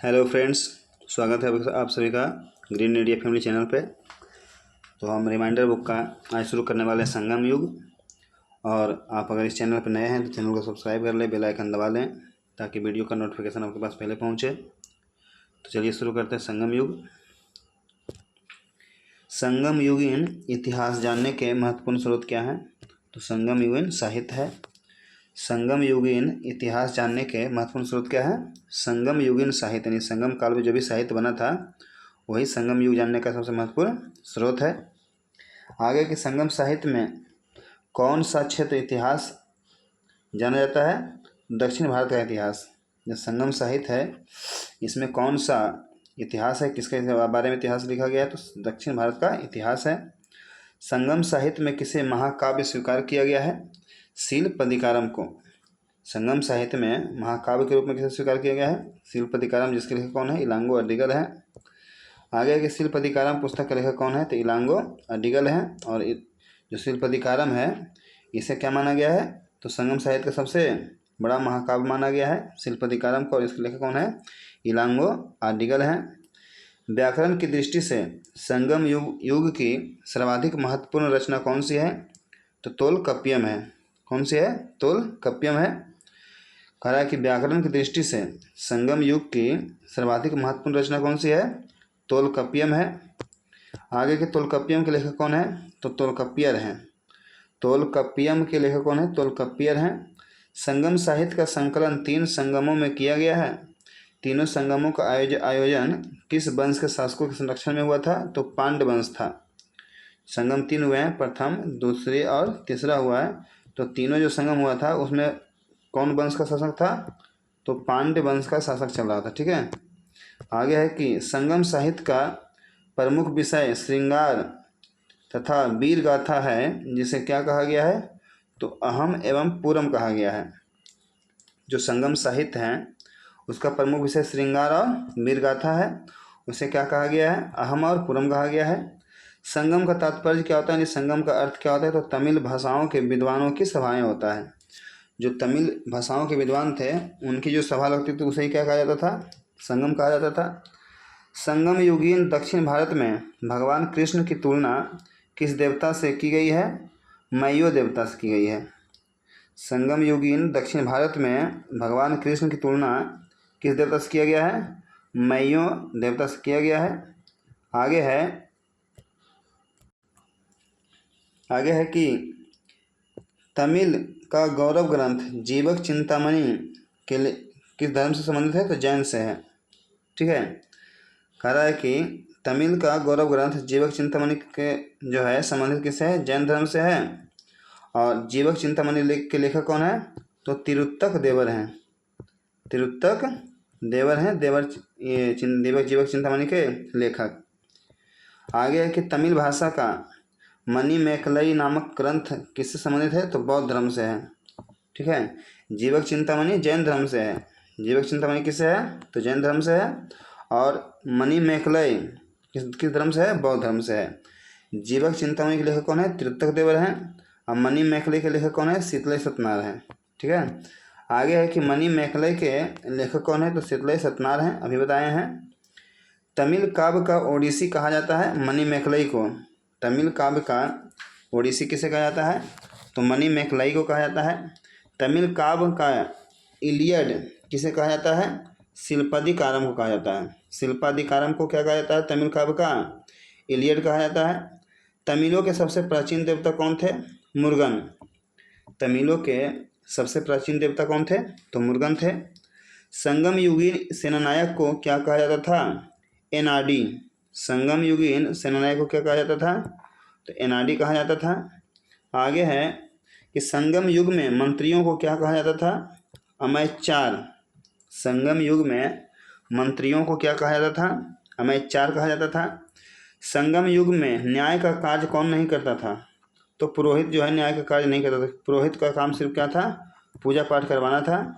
Hello friends, स्वागत है आप सभी का ग्रीन इंडिया फैमिली चैनल पे। तो हम रिमाइंडर बुक का आज शुरू करने वाले हैं संगम युग। और आप अगर इस चैनल पर नए हैं तो चैनल को सब्सक्राइब कर लें, बेल आइकन दबा लें ताकि वीडियो का नोटिफिकेशन आपके पास पहले पहुंचे। तो चलिए शुरू करते हैं संगम युग। संगम युगीन इतिहास जानने के महत्वपूर्ण स्रोत क्या हैं? तो संगम युगीन साहित्य है। संगम युगीन इतिहास जानने के महत्वपूर्ण स्रोत क्या है? संगम युगीन साहित्य, यानी संगम काल में जो भी साहित्य बना था वही संगम युग जानने का सबसे महत्वपूर्ण स्रोत है। आगे के संगम साहित्य में कौन सा क्षेत्र इतिहास जाना जाता है? दक्षिण भारत का इतिहास। जो संगम साहित्य है इसमें कौन सा इतिहास है, किसके बारे में इतिहास लिखा गया है? तो दक्षिण भारत का इतिहास है। संगम साहित्य में किसे महाकाव्य स्वीकार किया गया है? शिलपदिकारम को। संगम साहित्य में महाकाव्य के रूप में किसे स्वीकार किया गया है? शिलपदिकारम, जिसके लेखक कौन है? इलांगो अडिगल है। आगे के शिलपदिकारम पुस्तक के लेखक कौन है? तो इलांगो अडिगल है। और जो शिलपदिकारम है इसे क्या माना गया है? तो संगम साहित्य का सबसे बड़ा महाकाव्य माना गया है शिलपदिकारम को, और इसके लेखक कौन है? इलांगो अडिगल है। व्याकरण की दृष्टि से संगम युग की सर्वाधिक महत्वपूर्ण रचना कौन सी है? तो तोलकप्पियम है। कौन सी है? तोलकप्पियम है। कह रहा है कि व्याकरण की दृष्टि से संगम युग की सर्वाधिक महत्वपूर्ण रचना कौन सी है? तोलकप्पियम है। आगे के तोलकप्पियम के लेखक कौन है? तो तोलकप्पियर हैं। तोलकप्पियम के लेखक कौन है? तोलकप्पियर हैं। संगम साहित्य का संकलन 3 संगमों में किया गया है। तीनों संगमों का आयोजन किस वंश के शासकों के संरक्षण में हुआ था? तो पांड्य वंश था। संगम 3 हुए हैं, प्रथम, दूसरे और तीसरा हुआ है। तो तीनों जो संगम हुआ था उसमें कौन वंश का शासक था? तो पांड्य वंश का शासक चल रहा था। ठीक है। आगे है कि संगम साहित्य का प्रमुख विषय श्रृंगार तथा वीर गाथा है, जिसे क्या कहा गया है? तो अहम एवं पूरम कहा गया है। जो संगम साहित्य है उसका प्रमुख विषय श्रृंगार और वीर गाथा है, उसे क्या कहा गया है? अहम और पूरम कहा गया है। संगम का तात्पर्य क्या होता है? संगम का अर्थ क्या होता है? तो तमिल भाषाओं के विद्वानों की सभाएं होता है। जो तमिल भाषाओं के विद्वान थे उनकी जो सभा लगती थी उसे ही क्या कहा जाता था? संगम कहा जाता था। संगम युगीन दक्षिण भारत में भगवान कृष्ण की तुलना किस देवता से की गई है? मैयो देवता से की गई है। संगम युगीन दक्षिण भारत में भगवान कृष्ण की तुलना किस देवता से किया गया है? मैयो देवता से किया गया है। आगे है कि तमिल का गौरव ग्रंथ जीवक चिंतामणि के किस धर्म से संबंधित है? तो जैन से है। ठीक है। कह रहा है कि तमिल का गौरव ग्रंथ जीवक चिंतामणि के जो है संबंधित किससे है? जैन धर्म से है। और जीवक चिंतामणि के लेखक कौन है? तो तिरुत्तक देवर हैं। तिरुत्तक देवर हैं, जीवक चिंतामणि के लेखक। आगे है कि तमिल भाषा का मणिमेखलई नामक ग्रंथ किससे संबंधित है? तो बौद्ध धर्म से है। ठीक है। जीवक चिंतामणि जैन धर्म से है। जीवक चिंतामणि किससे है? तो जैन धर्म से है। और मणिमेखलई किस धर्म से है? बौद्ध धर्म से है। जीवक चिंतामणि के लेखक कौन है? तिरुत्तक देवर हैं। और मणिमेखलई के लेखक कौन है? शीतलई सतनार हैं। ठीक है। आगे है कि मणिमेखलई के लेखक कौन है? तो शीतलई सतनार हैं, अभी बताए हैं। तमिल काव्य का ओडिसी कहा जाता है मणिमेखलई को। तमिल काव्य का ओडिसी किसे कहा जाता है? तो मणिमेखलई को कहा जाता है। तमिल काव्य का इलियड किसे कहा जाता है? शिलपदिकारम को कहा जाता है। शिलपदिकारम को क्या कहा जाता है? तमिल काव्य का इलियड कहा जाता है। तमिलों के सबसे प्राचीन देवता कौन थे? मुर्गन। तमिलों के सबसे प्राचीन देवता कौन थे? तो मुर्गन थे। संगम युगीन सेनानायक को क्या कहा जाता था? एनाडी। संगम युगीन सेनानायक को क्या कहा जाता था? तो एनाडी कहा जाता था। आगे है कि संगम युग में मंत्रियों को क्या कहा जाता था? अमैचार। संगम युग में मंत्रियों को क्या कहा जाता था? अमैचार कहा जाता था। संगम युग में न्याय का कार्य कौन नहीं करता था? तो पुरोहित जो है न्याय का कार्य नहीं करता था। पुरोहित का काम सिर्फ क्या था? पूजा पाठ करवाना था।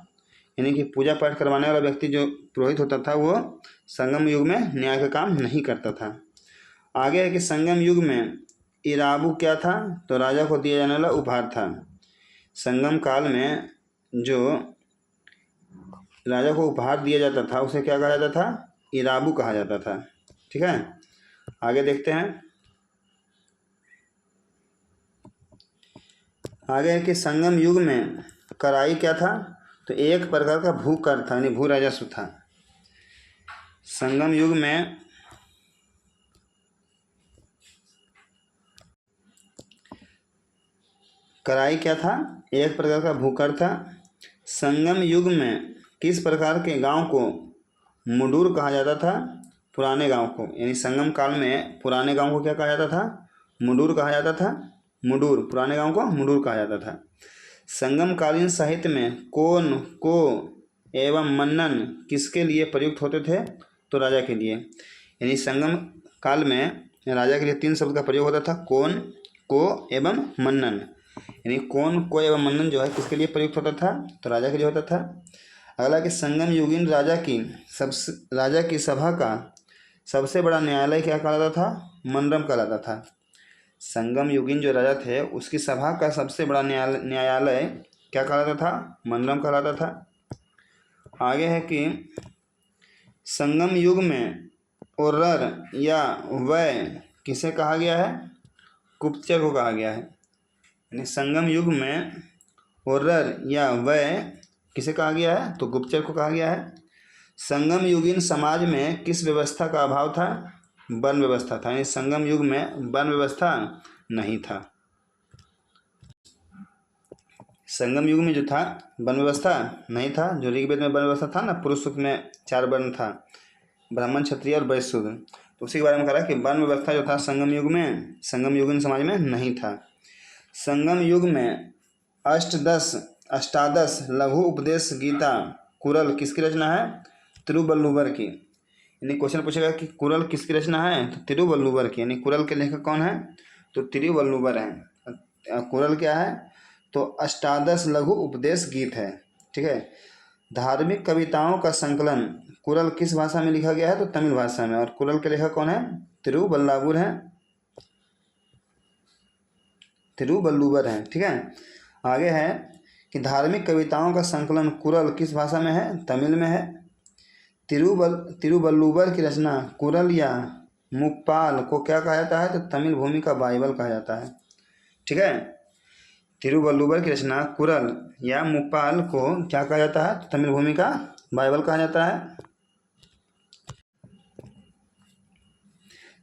यानी कि पूजा पाठ करवाने वाला व्यक्ति जो पुरोहित होता था वो संगम युग में न्याय का काम नहीं करता था। आगे है कि संगम युग में इराबू क्या था? तो राजा को दिया जाने वाला उपहार था। संगम काल में जो राजा को उपहार दिया जाता था उसे क्या कहा जाता था? इराबू कहा जाता था। ठीक है, आगे देखते हैं। आगे है कि संगम युग में कराई क्या था? तो एक प्रकार का भू कर था, यानी भू राजस्व था। संगम युग में कराई क्या था? एक प्रकार का भूकर था। संगम युग में किस प्रकार के गांव को मुडूर कहा जाता था? पुराने गांव को, यानी संगम काल में पुराने गांव को क्या कहा जाता था? मुडूर कहा जाता था। मुडूर, पुराने गांव को मुडूर कहा जाता था। संगम कालीन साहित्य में कोन, को एवं मन्नन किसके लिए प्रयुक्त होते थे? तो राजा के लिए। यानी संगम काल में राजा के लिए 3 शब्द का प्रयोग होता था, कोन, को एवं मन्नन। यानी कौन, को एवं मन्नन जो है किसके लिए प्रयुक्त होता था? तो राजा के लिए होता था। अगला कि संगम युगीन राजा की सभा का सबसे बड़ा न्यायालय क्या कहलाता था? मंडरम कहलाता था। संगम युगीन जो राजा थे उसकी सभा का सबसे बड़ा न्यायालय क्या कहलाता था? मंडरम कहलाता था। आगे है कि संगम युग में ओर्रर या वय किसे कहा गया है? गुप्तचर को कहा गया है। यानी संगम युग में ओर्रर या वय किसे कहा गया है? तो गुप्तचर को कहा गया है। संगम युगीन समाज में किस व्यवस्था का अभाव था? वर्ण व्यवस्था था। यानी संगम युग में वर्ण व्यवस्था नहीं था। संगम युग में जो था वर्ण व्यवस्था नहीं था। जो ऋग्वेद में वर्ण व्यवस्था था ना, पुरुष सूक्त में 4 वर्ण था, ब्राह्मण, क्षत्रिय और वैश्य शूद्र, तो उसी के बारे में कह रहा है कि वर्ण व्यवस्था जो था संगम युग में, संगम युगीन समाज में नहीं था। संगम युग में अष्टादश लघु उपदेश गीता कुरल किसकी रचना है? तिरुवल्लुवर की। यानी क्वेश्चन पूछेगा कि कुरल किसकी रचना है? तो तिरुवल्लुवर की। यानी कुरल के लेखक कौन है? तो तिरुवल्लुवर हैं। कुरल क्या है? तो अष्टादश लघु उपदेश गीत है। ठीक है। धार्मिक कविताओं का संकलन कुरल किस भाषा में लिखा गया है? तो तमिल भाषा में। और कुरल के लेखक कौन है? तिरुवल्लुवर हैं। तिरुवल्लुवर हैं। ठीक है। आगे है कि धार्मिक कविताओं का संकलन कुरल किस भाषा में है? तमिल में है। तिरुवल्लुवर की रचना कुरल या मुक्पाल को क्या कहा जाता है? तो तमिल भूमि का बाइबल कहा जाता है। ठीक है। तिरुवल्लुवर की रचना कुरल या मुक्पाल को क्या कहा जाता है? तो तमिल भूमि का बाइबल कहा जाता है।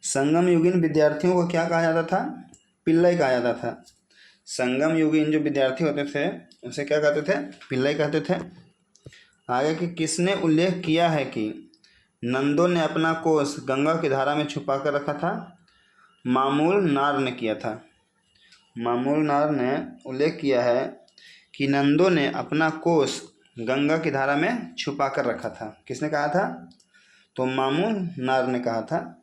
संगम युगीन विद्यार्थियों को क्या कहा जाता था? पिल्लई कहा जाता था। संगम युगीन जो विद्यार्थी होते थे उसे क्या कहते थे? पिल्लई कहते थे। आगे कि किसने उल्लेख किया है कि नंदों ने अपना कोष गंगा की धारा में छुपा कर रखा था? मामूल नार ने किया था। मामूल नार ने उल्लेख किया है कि नंदों ने अपना कोष गंगा की धारा में छुपा कर रखा था। किसने कहा था? तो मामूल नार ने कहा था।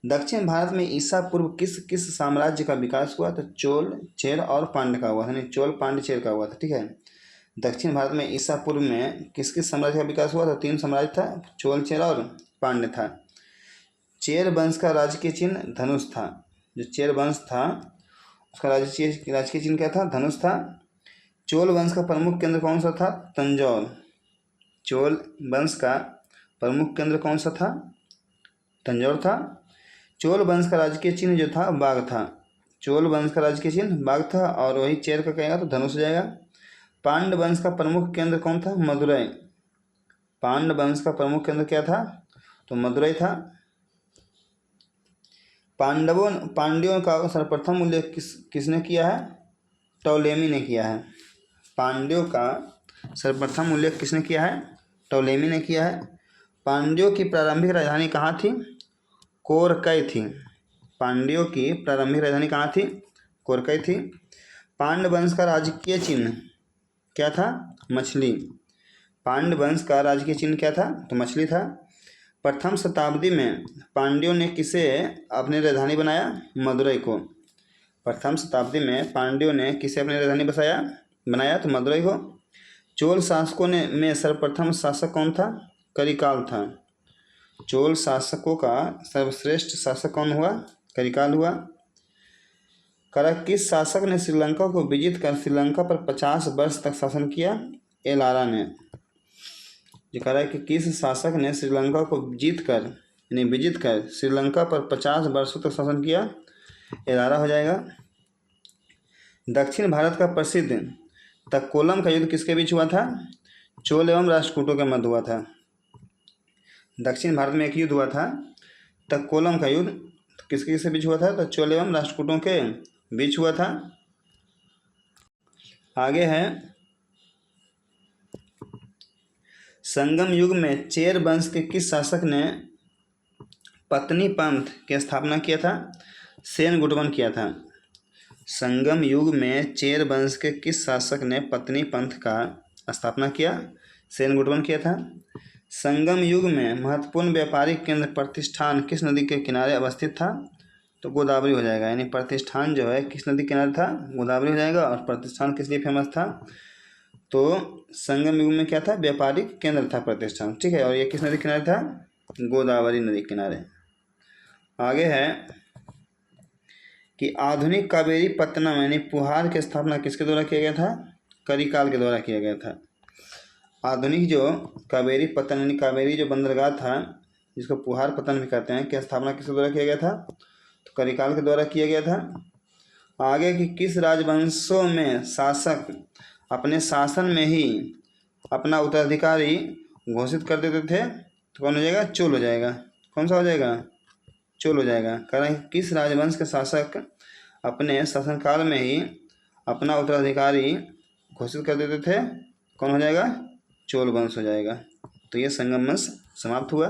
दक्षिण भारत में ईसा पूर्व किस किस साम्राज्य का विकास हुआ? तो चोल, चेर और पांड्य का हुआ था। नहीं, चोल, पांड्य, चेर का हुआ था। ठीक है। दक्षिण भारत में ईसा पूर्व में किस किस साम्राज्य का विकास हुआ था? 3 साम्राज्य था, चोल, चेर और पांड्य था। चेर वंश का राजकीय चिन्ह धनुष था। जो चेर वंश था उसका राजकीय चिन्ह क्या था? धनुष था। चोल वंश का प्रमुख केंद्र कौन सा था? तंजौर। चोल वंश का प्रमुख केंद्र कौन सा था? तंजौर था। चोल वंश का राजकीय चिन्ह जो था बाघ था। चोल वंश का राजकीय चिन्ह बाघ था। और वही चेर का कहेगा तो धनुष हो जाएगा। पांड्य वंश का प्रमुख केंद्र कौन था? मदुरई। पांड्य वंश का प्रमुख केंद्र क्या था? तो मदुरई था। पांड्यों का सर्वप्रथम उल्लेख किसने किया है? टॉलेमी ने किया है। पांड्यों का सर्वप्रथम उल्लेख किसने किया है? टॉलेमी ने किया है। पांड्यों की प्रारंभिक राजधानी कहाँ थी? कोरकई थी। पांड्यों की प्रारंभिक राजधानी कहाँ थी? कोरकई थी। पांड्य वंश का राजकीय चिन्ह क्या था? मछली। पांड्य वंश का राजकीय चिन्ह क्या था? तो मछली था। प्रथम शताब्दी में पांड्यों ने किसे अपनी राजधानी बनाया? मदुरई को। प्रथम शताब्दी में पांड्यों ने किसे अपनी राजधानी बनाया? तो मदुरई को। चोल शासकों में सर्वप्रथम शासक कौन था? करिकाल था। चोल शासकों का सर्वश्रेष्ठ शासक कौन हुआ? करिकाल हुआ। किस शासक ने श्रीलंका को विजित कर श्रीलंका पर 50 वर्ष तक शासन किया? एलारा ने। जो कह रहा है कि किस शासक ने श्रीलंका को जीत कर यानी विजित कर श्रीलंका पर 50 वर्षों तक शासन किया, 11 हो जाएगा। दक्षिण भारत का प्रसिद्ध तक्कोलम का युद्ध किसके बीच हुआ था? चोल एवं राष्ट्रकूटों के मध्य हुआ था। दक्षिण भारत में एक युद्ध हुआ था तक्कोलम का युद्ध, किसके किसके बीच हुआ था? तो चोल एवं राष्ट्रकूटों के बीच हुआ था। आगे है संगम युग में चेर वंश के किस शासक ने पत्नी पंथ की स्थापना किया था? सेन गुटवन किया था। संगम युग में चेर वंश के किस शासक ने पत्नी पंथ का स्थापना किया? सेन गुटवन किया था। संगम युग में महत्वपूर्ण व्यापारिक केंद्र प्रतिष्ठान किस नदी के किनारे अवस्थित था? तो गोदावरी हो जाएगा। यानी प्रतिष्ठान जो है किस नदी के किनारे था? गोदावरी हो जाएगा। और प्रतिष्ठान किस लिए फेमस था? तो संगम युग में क्या था? व्यापारिक केंद्र था प्रतिष्ठान, ठीक है। और ये किस नदी किनारे था? गोदावरी नदी किनारे। आगे है कि आधुनिक कावेरी पत्तनम यानी पुहार की स्थापना किसके द्वारा किया गया था? करिकाल के द्वारा किया गया था। आधुनिक जो कावेरी पत्तन यानी कावेरी जो बंदरगाह था जिसको पुहार पत्तन भी कहते हैं, की स्थापना किसके द्वारा किया गया था? तो करिकाल के द्वारा किया गया था। आगे कि किस राजवंशों में शासक अपने शासन में ही अपना उत्तराधिकारी घोषित कर देते थे? तो कौन हो जाएगा? चोल हो जाएगा। कौन सा हो जाएगा? चोल हो जाएगा। कारण किस राजवंश के शासक अपने शासनकाल में ही अपना उत्तराधिकारी घोषित कर देते थे? कौन हो जाएगा? चोल वंश हो जाएगा। तो ये संगम वंश समाप्त हुआ।